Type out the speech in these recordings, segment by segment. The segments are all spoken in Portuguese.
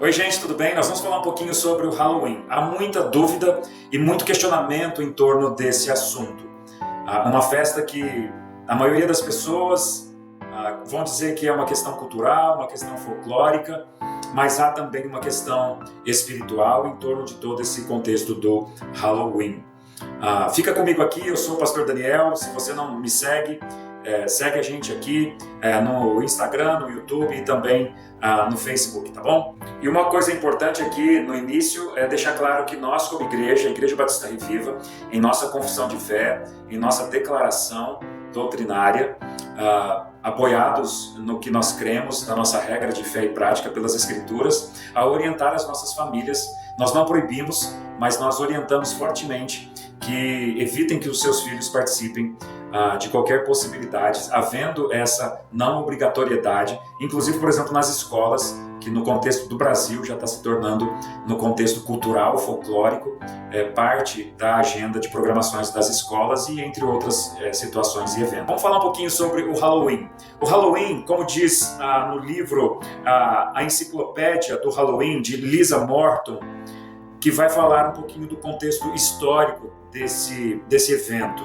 Oi gente, tudo bem? Nós vamos falar um pouquinho sobre o Halloween. Há muita dúvida e muito questionamento em torno desse assunto. Uma festa que a maioria das pessoas vão dizer que é uma questão cultural, uma questão folclórica, mas há também uma questão espiritual em torno de todo esse contexto do Halloween. Fica comigo aqui, eu sou o pastor Daniel. Se você não me segue, segue a gente aqui no Instagram, no YouTube e também no Facebook, tá bom? E uma coisa importante aqui no início é deixar claro que nós, como igreja, a Igreja Batista Reviva, em nossa confissão de fé, em nossa declaração doutrinária, apoiados no que nós cremos, na nossa regra de fé e prática pelas Escrituras, a orientar as nossas famílias. Nós não proibimos, mas nós orientamos fortemente que evitem que os seus filhos participem de qualquer possibilidade, havendo essa não obrigatoriedade, inclusive, por exemplo, nas escolas, que no contexto do Brasil já está se tornando, no contexto cultural, folclórico, parte da agenda de programações das escolas e entre outras situações e eventos. Vamos falar um pouquinho sobre o Halloween. O Halloween, como diz no livro A Enciclopédia do Halloween, de Lisa Morton, que vai falar um pouquinho do contexto histórico desse evento.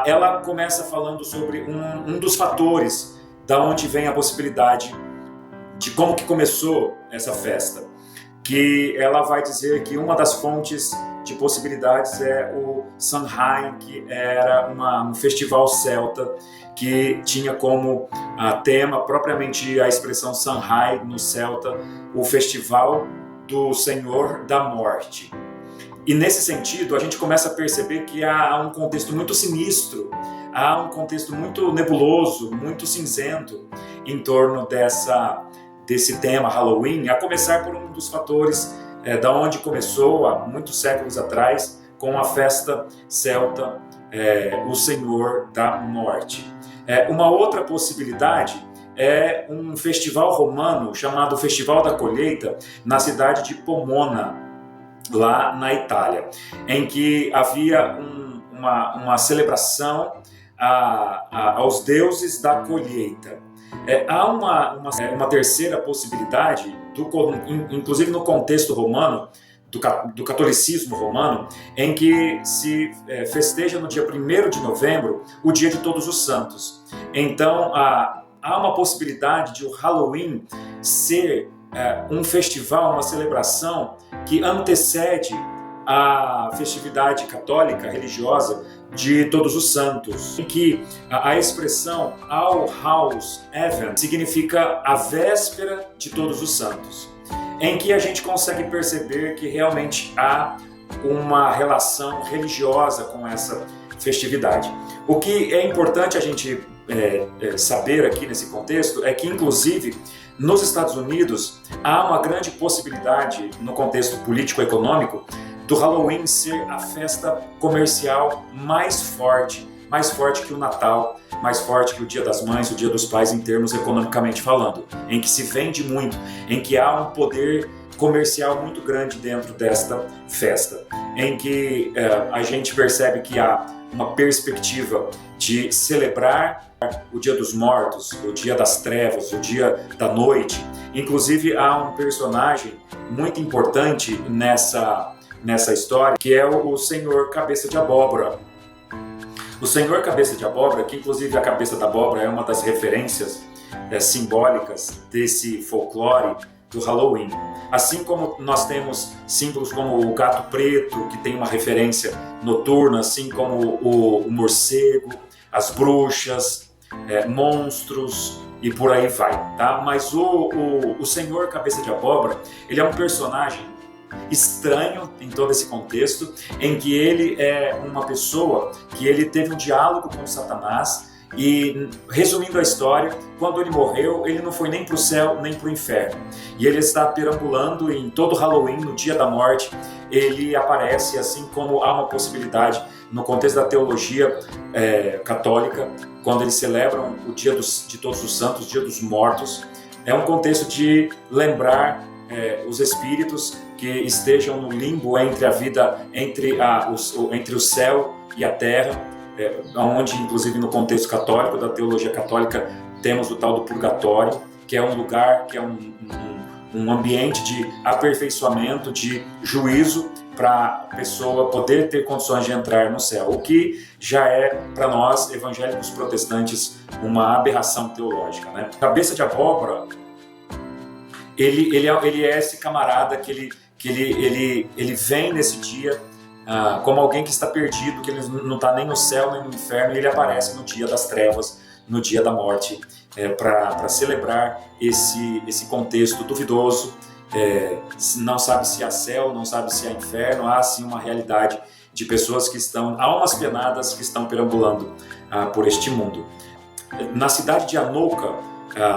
Ela começa falando sobre um dos fatores da onde vem a possibilidade de como que começou essa festa, que ela vai dizer que uma das fontes de possibilidades é o Samhain, que era um festival celta que tinha como tema propriamente a expressão Samhain no celta, o festival do Senhor da Morte. E nesse sentido, a gente começa a perceber que há um contexto muito sinistro, há um contexto muito nebuloso, muito cinzento em torno desse tema Halloween, a começar por um dos fatores da onde começou há muitos séculos atrás, com a festa celta, o Senhor da Morte. Uma outra possibilidade é um festival romano chamado Festival da Colheita, na cidade de Pomona, lá na Itália, em que havia uma celebração aos deuses da colheita. Há uma terceira possibilidade, inclusive no contexto romano, do catolicismo romano, em que se festeja no dia 1º de novembro o Dia de Todos os Santos. Então, há uma possibilidade de o Halloween ser um festival, uma celebração que antecede a festividade católica religiosa de Todos os Santos, em que a expressão All Hallows Even significa a véspera de Todos os Santos, em que a gente consegue perceber que realmente há uma relação religiosa com essa festividade. O que é importante a gente saber aqui nesse contexto é que, inclusive, nos Estados Unidos, há uma grande possibilidade, no contexto político-econômico, do Halloween ser a festa comercial mais forte que o Natal, mais forte que o Dia das Mães, o Dia dos Pais, em termos economicamente falando, em que se vende muito, em que há um poder comercial muito grande dentro desta festa, em que a gente percebe que há uma perspectiva de celebrar o Dia dos Mortos, o Dia das Trevas, o Dia da Noite. Inclusive, há um personagem muito importante nessa história, que é o Senhor Cabeça de Abóbora. O Senhor Cabeça de Abóbora, que inclusive a cabeça da abóbora é uma das referências simbólicas desse folclore do Halloween. Assim como nós temos símbolos como o gato preto, que tem uma referência noturna, assim como o morcego, as bruxas, monstros e por aí vai, tá? Mas o Senhor Cabeça de Abóbora, ele é um personagem estranho em todo esse contexto, em que ele é uma pessoa que ele teve um diálogo com Satanás e, resumindo a história, quando ele morreu, ele não foi nem para o céu nem para o inferno. E ele está perambulando em todo Halloween, no dia da morte, ele aparece, assim como há uma possibilidade no contexto da teologia católica, quando eles celebram o Dia de Todos os Santos, o Dia dos Mortos. É um contexto de lembrar os espíritos que estejam no limbo entre a vida, entre o céu e a terra, onde, inclusive, no contexto católico, da teologia católica, temos o tal do purgatório, que é um lugar, que é um ambiente de aperfeiçoamento, de juízo, para a pessoa poder ter condições de entrar no céu, o que já é, para nós, evangélicos protestantes, uma aberração teológica, né? Cabeça de abóbora, ele é esse camarada que ele vem nesse dia como alguém que está perdido, que ele não está nem no céu nem no inferno, e ele aparece no dia das trevas, no dia da morte, para celebrar esse contexto duvidoso. Não sabe se há céu, não sabe se há inferno, há sim uma realidade de pessoas que estão, almas penadas, que estão perambulando por este mundo. Na cidade de Anoka,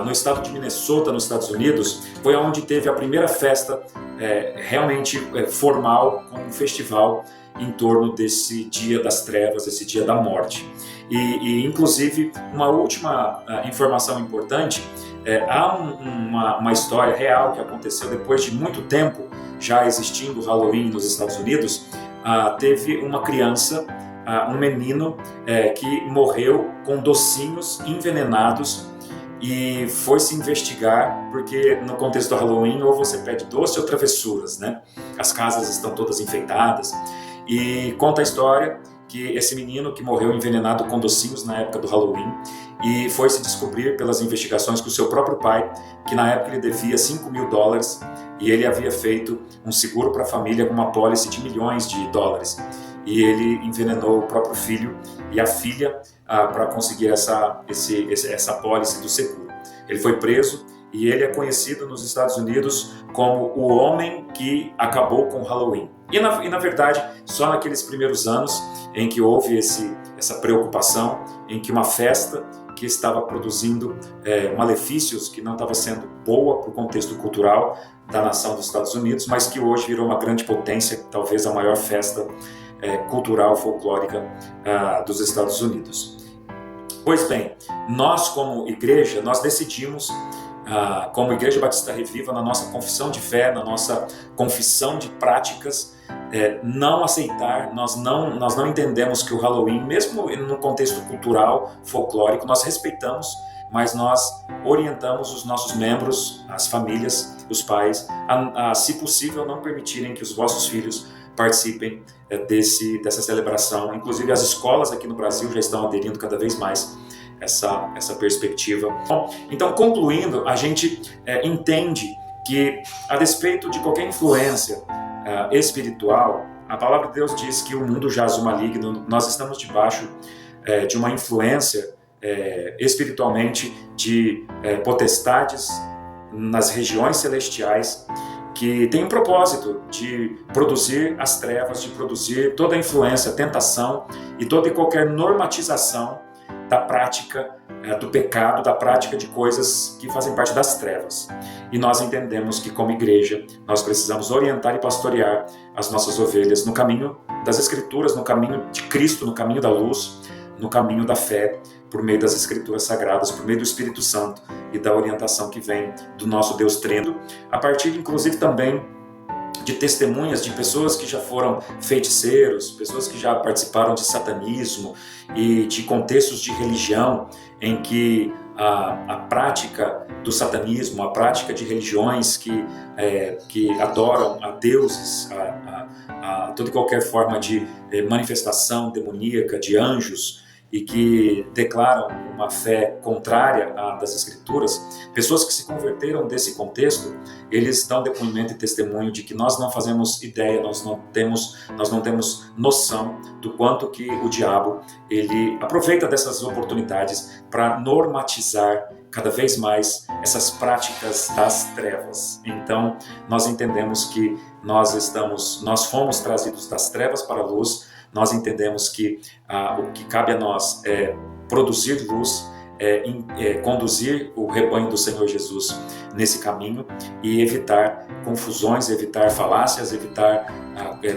no estado de Minnesota, nos Estados Unidos, foi onde teve a primeira festa realmente formal, com um festival em torno desse dia das trevas, esse dia da morte. E inclusive, uma última informação importante, há uma história real que aconteceu depois de muito tempo já existindo o Halloween nos Estados Unidos. Teve uma criança, um menino, que morreu com docinhos envenenados, e foi se investigar, porque no contexto do Halloween ou você pede doce ou travessuras, né? As casas estão todas enfeitadas, e conta a história que esse menino que morreu envenenado com docinhos na época do Halloween, e foi se descobrir pelas investigações que o seu próprio pai, que na época ele devia $5.000, e ele havia feito um seguro para a família com uma pólice de $milhões, e ele envenenou o próprio filho e a filha para conseguir essa pólice do seguro. Ele foi preso, e ele é conhecido nos Estados Unidos como o homem que acabou com o Halloween. E na verdade, só naqueles primeiros anos em que houve essa preocupação, em que uma festa que estava produzindo malefícios, que não estava sendo boa para o contexto cultural da nação dos Estados Unidos, mas que hoje virou uma grande potência, talvez a maior festa cultural, folclórica dos Estados Unidos. Pois bem, nós como igreja, nós decidimos, como Igreja Batista Reviva, na nossa confissão de fé, na nossa confissão de práticas, não aceitar, nós não entendemos que o Halloween, mesmo no contexto cultural, folclórico, nós respeitamos, mas nós orientamos os nossos membros, as famílias, os pais, a se possível, não permitirem que os vossos filhos participem dessa celebração. Inclusive as escolas aqui no Brasil já estão aderindo cada vez mais essa perspectiva. Bom, então, concluindo, a gente entende que, a despeito de qualquer influência espiritual, a palavra de Deus diz que o mundo jaz o maligno. Nós estamos debaixo de uma influência espiritualmente de potestades nas regiões celestiais, que tem o propósito de produzir as trevas, de produzir toda a influência, tentação e toda e qualquer normatização da prática do pecado, da prática de coisas que fazem parte das trevas. E nós entendemos que, como igreja, nós precisamos orientar e pastorear as nossas ovelhas no caminho das Escrituras, no caminho de Cristo, no caminho da luz, no caminho da fé, por meio das Escrituras Sagradas, por meio do Espírito Santo e da orientação que vem do nosso Deus Trino, a partir, inclusive, também de testemunhas de pessoas que já foram feiticeiros, pessoas que já participaram de satanismo e de contextos de religião em que a prática do satanismo, a prática de religiões que adoram a deuses, a toda e qualquer forma de manifestação demoníaca de anjos, e que declaram uma fé contrária à das Escrituras, pessoas que se converteram desse contexto, eles dão depoimento e testemunho de que nós não fazemos ideia, nós não temos noção do quanto que o diabo ele aproveita dessas oportunidades para normatizar cada vez mais essas práticas das trevas. Então, nós entendemos que nós fomos trazidos das trevas para a luz. Nós entendemos que o que cabe a nós é produzir luz, conduzir o rebanho do Senhor Jesus nesse caminho e evitar confusões, evitar falácias, evitar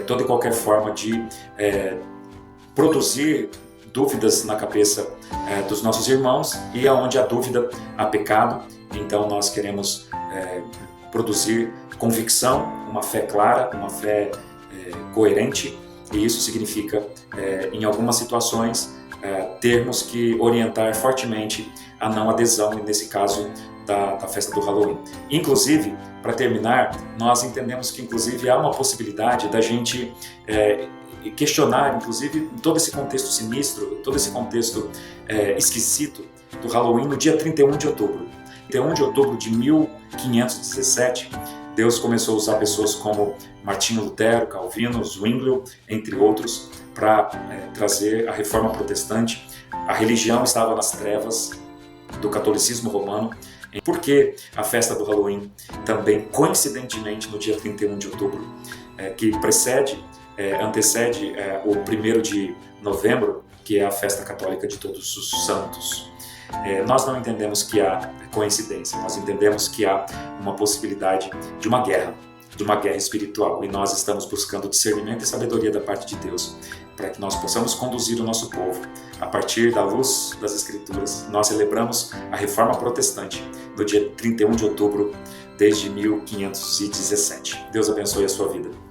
toda e qualquer forma de produzir dúvidas na cabeça dos nossos irmãos, e aonde há dúvida, há pecado. Então nós queremos produzir convicção, uma fé clara, uma fé coerente. E isso significa, em algumas situações, termos que orientar fortemente a não adesão, e nesse caso, da festa do Halloween. Inclusive, para terminar, nós entendemos que inclusive há uma possibilidade da gente questionar, inclusive, todo esse contexto sinistro, todo esse contexto esquisito do Halloween no dia 31 de outubro. 31 de outubro de 1517, Deus começou a usar pessoas como Martinho Lutero, Calvino, Zwinglio, entre outros, para trazer a reforma protestante. A religião estava nas trevas do catolicismo romano. Por que a festa do Halloween também, coincidentemente, no dia 31 de outubro, que antecede o 1º de novembro, que é a festa católica de Todos os Santos? Nós não entendemos que há coincidência, nós entendemos que há uma possibilidade de uma guerra espiritual, e nós estamos buscando discernimento e sabedoria da parte de Deus, para que nós possamos conduzir o nosso povo a partir da luz das Escrituras. Nós celebramos a Reforma Protestante no dia 31 de outubro, desde 1517. Deus abençoe a sua vida.